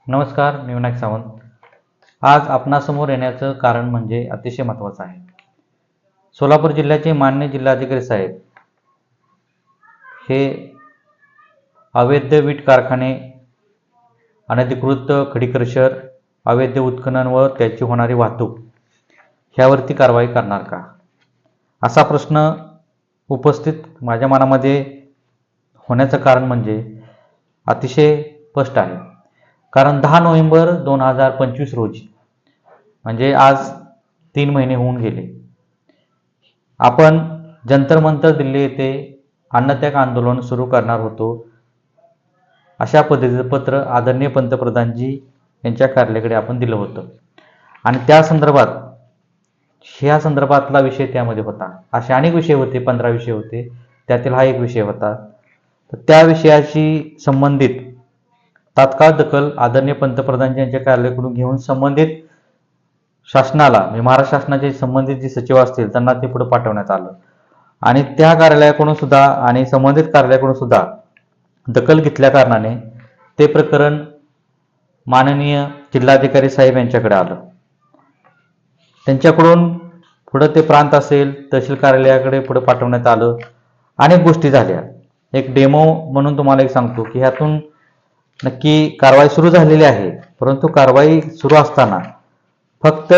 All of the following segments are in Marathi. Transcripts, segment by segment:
नमस्कार, मी विनायक सावंत. आज आपणासमोर येण्याचं कारण म्हणजे अतिशय महत्त्वाचं आहे. सोलापूर जिल्ह्याचे माननीय जिल्हाधिकारी साहेब हे अवैध वीट कारखाने, अनधिकृत खडी क्रशर, अवैध उत्खनन व त्याची होणारी वाहतूक ह्यावरती कारवाई करणार का? असा प्रश्न उपस्थित माझ्या मनामध्ये होण्याचं कारण म्हणजे अतिशय स्पष्ट आहे. कारण 10 नोव्हेंबर 2025 रोजी म्हणजे आज 3 महिने होऊन गेले, आपण जंतर मंतर दिल्ली येथे अन्नत्याग आंदोलन सुरू करणार होतो. अशा पद्धतीचं पत्र आदरणीय पंतप्रधानजी यांच्या कार्यालयाकडे आपण दिलं होतं आणि त्या संदर्भात ह्या संदर्भातला विषय त्यामध्ये होता. असे अनेक विषय होते, 15 विषय होते, त्यातील हा एक विषय होता. तर त्या विषयाशी संबंधित तात्काळ दखल आदरणीय पंतप्रधान यांच्या कार्यालयाकडून घेऊन संबंधित शासनाला म्हणजे महाराष्ट्र शासनाचे संबंधित जे सचिव असतील त्यांना ते पुढे पाठवण्यात आलं आणि त्या कार्यालयाकडून सुद्धा आणि संबंधित कार्यालयाकडून सुद्धा दखल घेतल्या कारणाने ते प्रकरण माननीय जिल्हाधिकारी साहेब यांच्याकडे आलं. त्यांच्याकडून पुढे ते प्रांत असेल तहसील कार्यालयाकडे पुढे पाठवण्यात आलं. अनेक गोष्टी झाल्या. एक डेमो म्हणून तुम्हाला एक सांगतो की ह्यातून नक्की कारवाई सुरू झालेली आहे, परंतु कारवाई सुरू असताना फक्त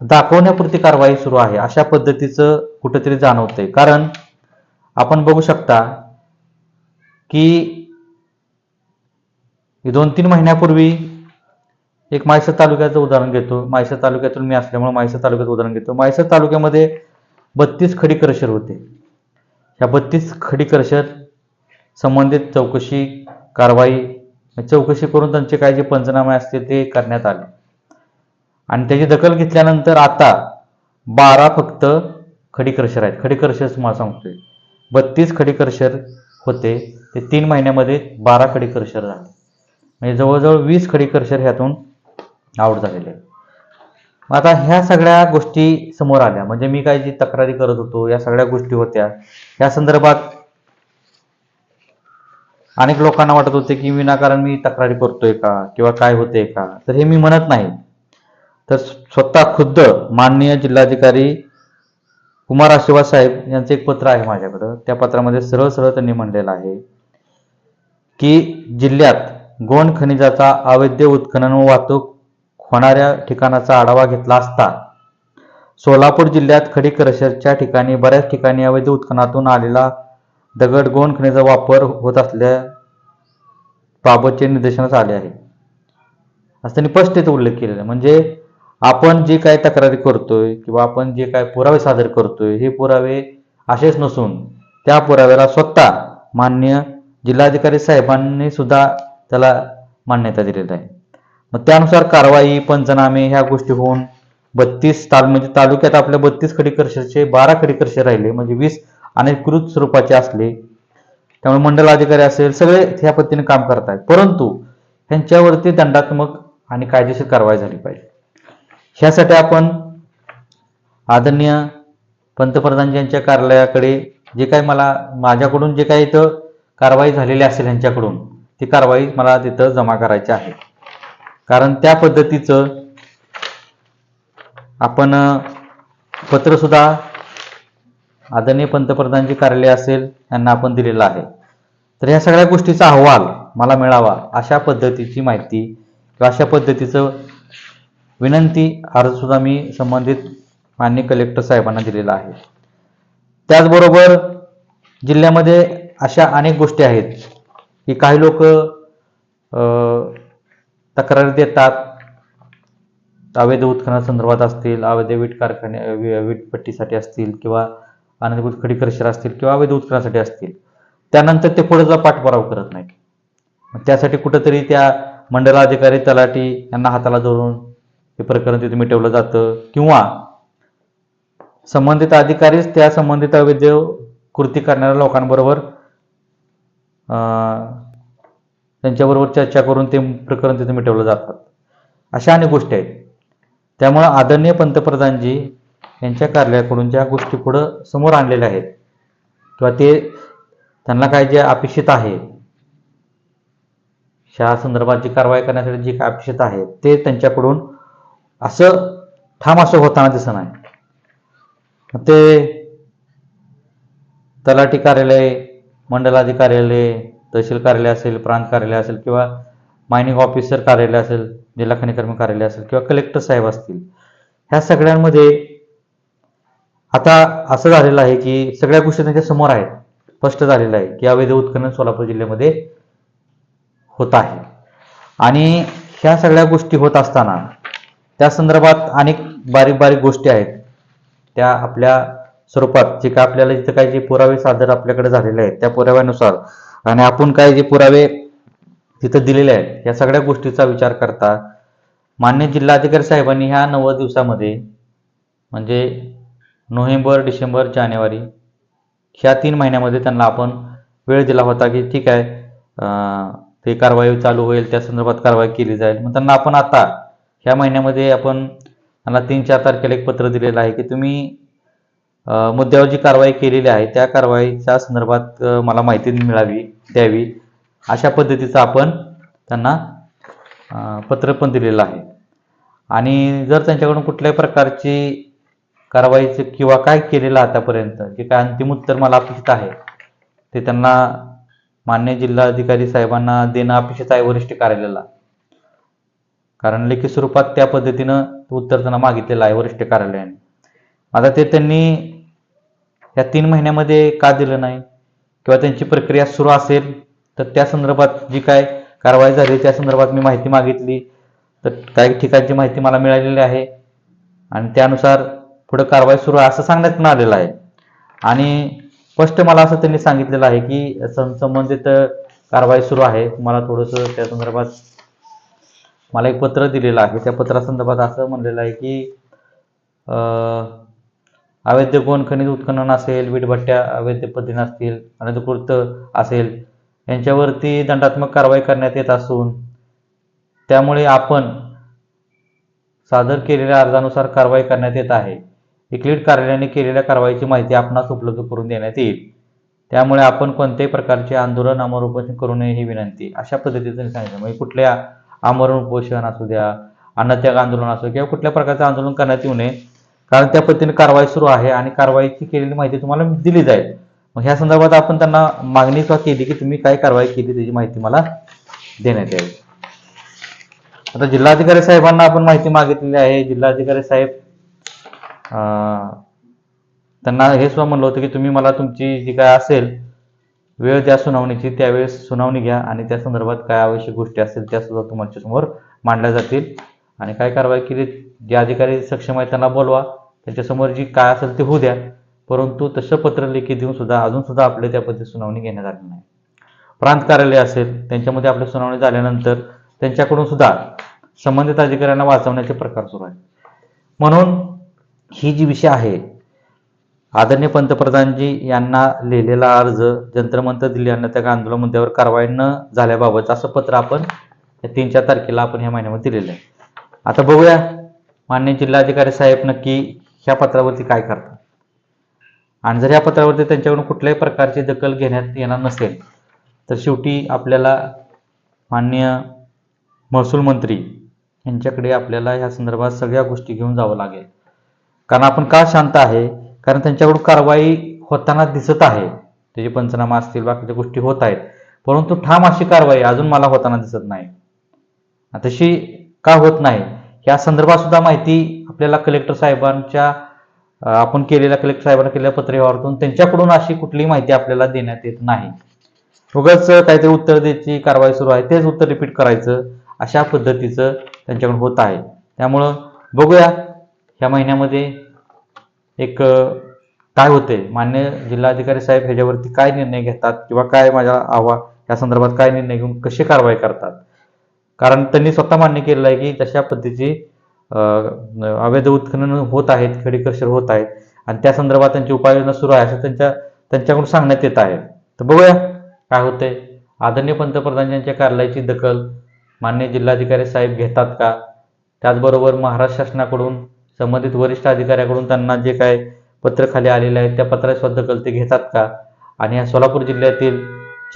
दाखवण्यापुरती कारवाई सुरू आहे अशा पद्धतीचं कुठेतरी जाणवतंय. कारण आपण बघू शकता की 2-3 महिन्यापूर्वी एक म्हैसाळ तालुक्याचं उदाहरण घेतो. म्हैसाळ तालुक्यातून मी असल्यामुळे म्हैसाळ तालुक्याचं उदाहरण घेतो. म्हैसाळ तालुक्यामध्ये 32 खडी क्रशर होते. ह्या 32 खडी क्रशर संबंधित चौकशी कारवाई चौकशी करून त्यांचे काही जे पंचनामे असतील ते करण्यात आले आणि त्याची दखल घेतल्यानंतर आता 12 फक्त खडी क्रशर आहेत. खडी क्रशर तुम्हाला सांगतोय 32 खडी क्रशर होते, ते 3 महिन्यामध्ये 12 खडी क्रशर झाले. म्हणजे जवळजवळ 20 खडी क्रशर ह्यातून आउट झालेले आहेत. आता ह्या सगळ्या गोष्टी समोर आल्या म्हणजे मी काय जी तक्रारी करत होतो या सगळ्या गोष्टी होत्या. या संदर्भात अनेक लोकांना वाटत होते की विनाकारण मी तक्रारी करतोय का किंवा काय होतंय का, तर हे मी म्हणत नाही. तर स्वतः खुद्द माननीय जिल्हाधिकारी कुमार आशीर्वाद साहेब यांचं एक पत्र आहे माझ्याकडं. त्या पत्रामध्ये सरळ सरळ त्यांनी म्हणलेलं आहे की जिल्ह्यात गोंड खनिजाचा अवैध उत्खनन व वाहतूक होणाऱ्या ठिकाणाचा आढावा घेतला असता सोलापूर जिल्ह्यात खडी क्रशरच्या ठिकाणी बऱ्याच ठिकाणी अवैध उत्खननातून आलेला दगड गोंड खनिजाचा वापर होत असल्याबाबतचे निदर्शनास आले आहे असं त्यांनी स्पष्ट उल्लेख केलेला आहे. म्हणजे आपण जे काय तक्रारी करतोय किंवा आपण जे काय पुरावे सादर करतोय हे पुरावे असेच नसून त्या पुराव्याला स्वतः माननीय जिल्हाधिकारी साहेबांनी सुद्धा त्याला मान्यता दिलेली आहे. मग त्यानुसार कारवाई पंचनामे ह्या गोष्टी होऊन 32 म्हणजे तालुक्यात आपल्या 32 खडी क्रशरचे 12 खडी क्रशर राहिले म्हणजे 20 अनधिकृत स्वरूपाचे असले. त्यामुळे मंडल अधिकारी असेल सगळे ह्या पद्धतीने काम करत आहेत, परंतु ह्यांच्यावरती दंडात्मक आणि कायदेशीर कारवाई झाली पाहिजे. ह्यासाठी आपण आदरणीय पंतप्रधान यांच्या कार्यालयाकडे जे काही माझ्याकडून जे काही इथं कारवाई झालेली असेल ह्यांच्याकडून ती कारवाई मला तिथं जमा करायची आहे. कारण त्या पद्धतीचं आपण पत्र सुद्धा आदरणीय पंतप्रधानचे कार्यालय असेल यांना आपण दिलेलं आहे. तर ह्या सगळ्या गोष्टीचा अहवाल मला मिळावा अशा पद्धतीची माहिती किंवा अशा पद्धतीचं विनंती अर्ज सुद्धा मी संबंधित माननीय कलेक्टर साहेबांना दिलेला आहे. त्याचबरोबर जिल्ह्यामध्ये अशा अनेक गोष्टी आहेत की काही लोक तक्रारी देतात, अवैध उत्खननासंदर्भात असतील, अवैध वीट कारखाने वीटपट्टीसाठी असतील किंवा अनधिकृत खडी क्रशर असतील किंवा अवैध उत्खननासाठी असतील. त्यानंतर ते पुढे पाठपुरावा करत नाहीत. त्यासाठी कुठंतरी त्या मंडलाधिकारी तलाठी यांना हाताला धरून हे प्रकरण तिथे मिटवलं जातं किंवा संबंधित अधिकारीच त्या संबंधित अवैध कृती करणाऱ्या लोकांबरोबर त्यांच्याबरोबर चर्चा करून ते प्रकरण तिथे मिटवलं जातात. अशा अनेक गोष्टी आहेत. त्यामुळे आदरणीय पंतप्रधानजी यांच्या कार्यालयाकडून ज्या गोष्टी पुढं समोर आणलेल्या आहेत किंवा त्यांना काय जे अपेक्षित आहे ह्या संदर्भात जी कारवाई करण्यासाठी जी काय अपेक्षित आहे ते त्यांच्याकडून असं ठाम असं होताना दिसत नाही. ते तलाठी कार्यालय, मंडलाधिकारी कार्यालय, तहसील कार्यालय असेल, प्रांत कार्यालय असेल किंवा मायनिंग ऑफिसर कार्यालय असेल, जिल्हा खनिकर्मी कार्यालय असेल किंवा कलेक्टर साहेब असतील, ह्या सगळ्यांमध्ये आता असं झालेलं आहे की सगळ्या गोष्टी त्यांच्या समोर आहेत. स्पष्ट झालेलं आहे की अवैध उत्खनन सोलापूर जिल्ह्यामध्ये होत आहे. आणि ह्या सगळ्या गोष्टी होत असताना त्या संदर्भात अनेक बारीक बारीक गोष्टी आहेत. त्या आपल्या स्वरूपात जे काय आपल्याला जिथे काही जे पुरावे सादर आपल्याकडे झालेले आहेत त्या पुराव्यानुसार आणि आपण काय जे पुरावे तिथं दिलेले आहेत या सगळ्या गोष्टीचा विचार करता मान्य जिल्हाधिकारी साहेबांनी ह्या 90 दिवसामध्ये म्हणजे नोव्हेंबर, डिसेंबर, जानेवारी ह्या 3 महिन्यामध्ये त्यांना आपण वेळ दिला होता की ठीक आहे, ते कारवाई चालू होईल, त्या संदर्भात कारवाई केली जाईल. मग त्यांना आपण आता ह्या महिन्यामध्ये आपण त्यांना 3-4 तारखेला एक पत्र दिलेलं आहे की तुम्ही मुद्द्यावर जी कारवाई केलेली आहे त्या कारवाईच्या संदर्भात मला माहिती द्यावी अशा पद्धतीचं आपण त्यांना पत्र पण दिलेलं आहे. आणि जर त्यांच्याकडून कुठल्याही प्रकारची कारवाईचं किंवा काय केलेलं आतापर्यंत जे काय अंतिम उत्तर मला अपेक्षित आहे ते त्यांना मान्य जिल्हाधिकारी साहेबांना देणं अपेक्षित आहे वरिष्ठ कार्यालयाला. कारण लेखी स्वरूपात त्या पद्धतीनं उत्तर त्यांना मागितलेलं आहे वरिष्ठ कार्यालयाने. आता ते त्यांनी या 3 महिन्यामध्ये का दिलं नाही किंवा त्यांची प्रक्रिया सुरू असेल तर त्या संदर्भात जी काय कारवाई झाली त्या संदर्भात मी माहिती मागितली तर काही ठिकाणची माहिती मला मिळालेली आहे आणि त्यानुसार पुढे कारवाई सुरू आहे असं सांगण्यात आलेलं आहे. आणि स्पष्ट मला असं त्यांनी सांगितलेलं आहे की संबंधित कारवाई सुरू आहे. मला थोडंसं त्या संदर्भात मला एक पत्र दिलेलं आहे. त्या पत्रासंदर्भात असं म्हणलेलं आहे की अवैध गोन खनिज उत्खनन असेल, वीटभट्ट्या अवैध पद्धतीने असतील, अनधिकृत असेल यांच्यावरती दंडात्मक कारवाई करण्यात येत असून त्यामुळे आपण सादर केलेल्या अर्जानुसार कारवाई करण्यात येत आहे. इक्लिड कार्यालयाने केलेल्या कारवाईची माहिती आपणास उपलब्ध करून देण्यात येईल. त्यामुळे आपण कोणत्याही प्रकारचे आंदोलन आमरण उपोषण करू नये ही विनंती अशा पद्धतीने सांगितलं. म्हणजे कुठल्या आमरण उपोषण असू द्या, अन्नत्याग आंदोलन असू किंवा कुठल्या प्रकारचं आंदोलन करण्यात येऊ नये कारण त्या पद्धतीने कारवाई सुरू आहे आणि कारवाईची केलेली माहिती तुम्हाला दिली जाईल. मग ह्या संदर्भात आपण त्यांना मागणी केली की तुम्ही काय कारवाई केली त्याची माहिती मला देण्यात यावी. आता जिल्हाधिकारी साहेबांना आपण माहिती मागितलेली आहे. जिल्हाधिकारी साहेब त्यांना हे सुद्धा म्हणलं होतं की तुम्ही मला तुमची जी काय असेल वेळ द्या सुनावणीची, त्यावेळेस सुनावणी घ्या आणि त्या संदर्भात काय आवश्यक गोष्टी असतील त्या सुद्धा तुमच्या समोर मांडल्या जातील आणि काय कारवाई केली जे अधिकारी सक्षम आहेत त्यांना बोलवा, त्यांच्यासमोर जी काय असेल ते होऊ द्या. परंतु तसं पत्र लेखी देऊन सुद्धा अजून सुद्धा आपल्या त्या पद्धती सुनावणी घेण्यात आली नाही. प्रांत कार्यालय असेल त्यांच्यामध्ये आपली सुनावणी झाल्यानंतर त्यांच्याकडून सुद्धा संबंधित अधिकाऱ्यांना वाचवण्याचे प्रकार सुरू आहेत. म्हणून ही जी विषय आहे आदरणीय पंतप्रधानजी यांना लिहिलेला अर्ज जंत्रमंतर दिल्ली अन्नत्याग आंदोलन मुद्द्यावर कारवाई न झाल्याबाबत असं पत्र आपण 3-4 तारखेला आपण ह्या महिन्यामध्ये दिलेलं आहे. आता बघूया मान्य जिल्हाधिकारी साहेब नक्की ह्या पत्रावरती काय करतात आणि जर ह्या पत्रावरती त्यांच्याकडून कुठल्याही प्रकारची दखल घेण्यात येणार नसेल तर शेवटी आपल्याला माननीय महसूल मंत्री यांच्याकडे आपल्याला ह्या संदर्भात सगळ्या गोष्टी घेऊन जावं लागेल. कारण आपण का शांत आहे कारण त्यांच्याकडून कारवाई होताना दिसत आहे, त्याचे पंचनामा असतील बाकीच्या गोष्टी होत आहेत, परंतु ठाम अशी कारवाई अजून मला होताना दिसत नाही. तशी का होत नाही या संदर्भात सुद्धा माहिती आपल्याला कलेक्टर साहेबांच्या आपण केलेल्या कलेक्टर साहेबांना केलेल्या पत्रव्यवहारातून त्यांच्याकडून अशी कुठलीही माहिती आपल्याला देण्यात येत नाही. उगाच काहीतरी उत्तर द्यायची कारवाई सुरू आहे तेच उत्तर रिपीट करायचं अशा पद्धतीचं त्यांच्याकडून होत आहे. त्यामुळं बघूया ह्या महिन्यामध्ये एक काय होते मान्य जिल्हाधिकारी साहेब ह्याच्यावरती काय निर्णय घेतात किंवा काय माझ्या या संदर्भात काय निर्णय घेऊन कशी कारवाई करतात. कारण त्यांनी स्वतः मान्य केलेलं आहे की तशा पद्धतीची अवैध उत्खनन होत आहेत, खडीकर्षर होत आहेत आणि त्या संदर्भात त्यांची उपाययोजना सुरू आहे असं त्यांच्याकडून सांगण्यात येत आहे. तर बघूया काय होते. आदरणीय पंतप्रधानांच्या कार्यालयाची दखल मान्य जिल्हाधिकारी साहेब घेतात का, त्याचबरोबर महाराष्ट्र शासनाकडून संबंधित वरिष्ठ अधिकाऱ्याकडून त्यांना जे काय पत्र खाली आलेले आहे त्या पत्राची दखल ते घेतात का आणि या सोलापूर जिल्ह्यातील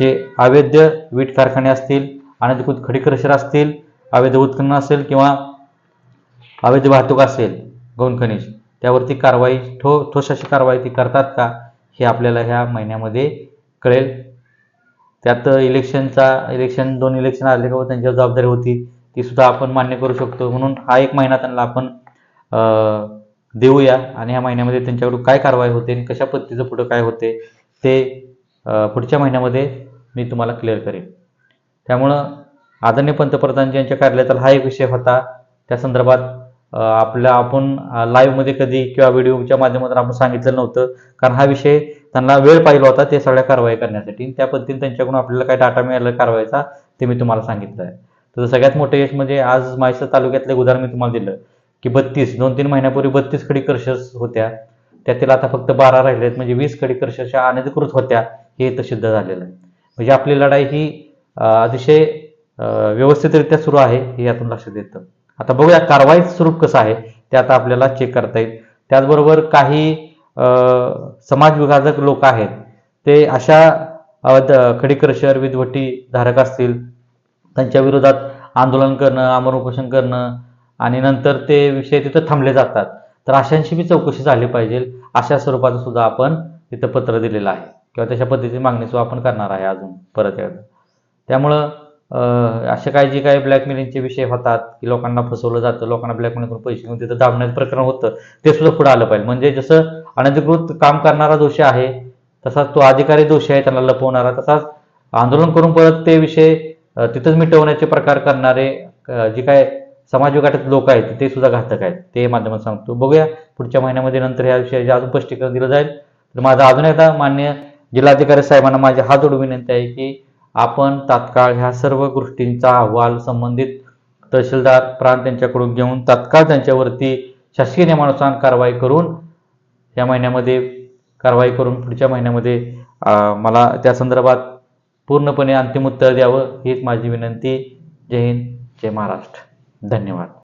जे अवैध वीट कारखाने असतील अनधिकृत खडी क्रशर असतील, अवैध उत्खनन असेल किंवा अवैध वाहतूक असेल गौण खनिज, त्यावरती कारवाई ठोस अशी कारवाई ती करतात का, हे आपल्याला ह्या महिन्यामध्ये कळेल. त्यात इलेक्शन 2 इलेक्शन आले का त्यांच्यावर जबाबदारी होती ती सुद्धा आपण मान्य करू शकतो. म्हणून हा एक महिना त्यांना आपण देऊया आणि ह्या महिन्यामध्ये त्यांच्याकडून काय कारवाई होते आणि कशा पद्धतीचं पुढं काय होते ते पुढच्या महिन्यामध्ये मी तुम्हाला क्लिअर करेन. त्यामुळं आदरणीय पंतप्रधान यांच्या कार्यालयातील हा एक विषय होता. त्या संदर्भात आपण लाईव्हमध्ये कधी किंवा व्हिडिओच्या माध्यमातून आपण सांगितलं नव्हतं, कारण हा विषय त्यांना वेळ पाहिला होता ते सगळ्या कारवाई करण्यासाठी. त्या पद्धतीने त्यांच्याकडून आपल्याला काय डाटा मिळाला कारवाईचा ते मी तुम्हाला सांगितलं आहे. तर सगळ्यात मोठं यश म्हणजे आज म्हैसाळ तालुक्यातलं एक उदाहरण मी तुम्हाला दिलं की 2-3 महिन्यापूर्वी 32 खडी क्रशर्स होत्या, त्यातील आता फक्त 12 राहिलेत, म्हणजे 20 खडी क्रशर्सच्या अनधिकृत होत्या हे इथं सिद्ध झालेलं आहे. म्हणजे आपली लढाई ही अतिशय व्यवस्थितरित्या सुरू आहे हे यातून लक्षात येतं. आता बघूया कारवाईचं स्वरूप कसं आहे ते आता आपल्याला चेक करता येईल. त्याचबरोबर काही समाज विघातक लोक आहेत ते अशा खडी क्रशर विधवटी धारक असतील त्यांच्या विरोधात आंदोलन करणं, आमरण उपोषण करणं आणि नंतर ते विषय तिथं थांबले जातात. तर अशांशी बी चौकशी झाली पाहिजे अशा स्वरूपाचं सुद्धा आपण तिथं पत्र दिलेलं आहे किंवा तशा पद्धतीची मागणी सुद्धा आपण करणार आहे अजून परत एकदा. त्यामुळं असे काही जे काही ब्लॅकमेलिंगचे विषय होतात की लोकांना फसवलं जातं, लोकांना ब्लॅकमेल करून पैसे घेऊन तिथं दाबण्याचं प्रकरण होतं, ते सुद्धा पुढे आलं पाहिजे. म्हणजे जसं अनधिकृत काम करणारा दोषी आहे तसाच तो अधिकारी दोषी आहे त्यांना लपवणारा, तसाच आंदोलन करून परत ते विषय तिथंच मिटवण्याचे प्रकार करणारे जे काय समाज विघातक लोक आहेत ते सुद्धा घातक आहेत, ते माध्यमात सांगतो. बघूया पुढच्या महिन्यामध्ये नंतर या विषयाचे अजून स्पष्टीकरण दिलं जाईल. तर माझा अजून एकदा मान्य जिल्हाधिकारी साहेबांना माझी हात जोडून विनंती आहे की आपण तात्काळ ह्या सर्व गोष्टींचा अहवाल संबंधित तहसीलदार प्रांत यांच्याकडून घेऊन तात्काळ त्यांच्यावरती शासकीय नियमानुसार कारवाई करून या महिन्यामध्ये पुढच्या महिन्यामध्ये मला त्या संदर्भात पूर्णपणे अंतिम उत्तर द्यावं हीच माझी विनंती. जय हिंद, जय महाराष्ट्र. धन्यवाद.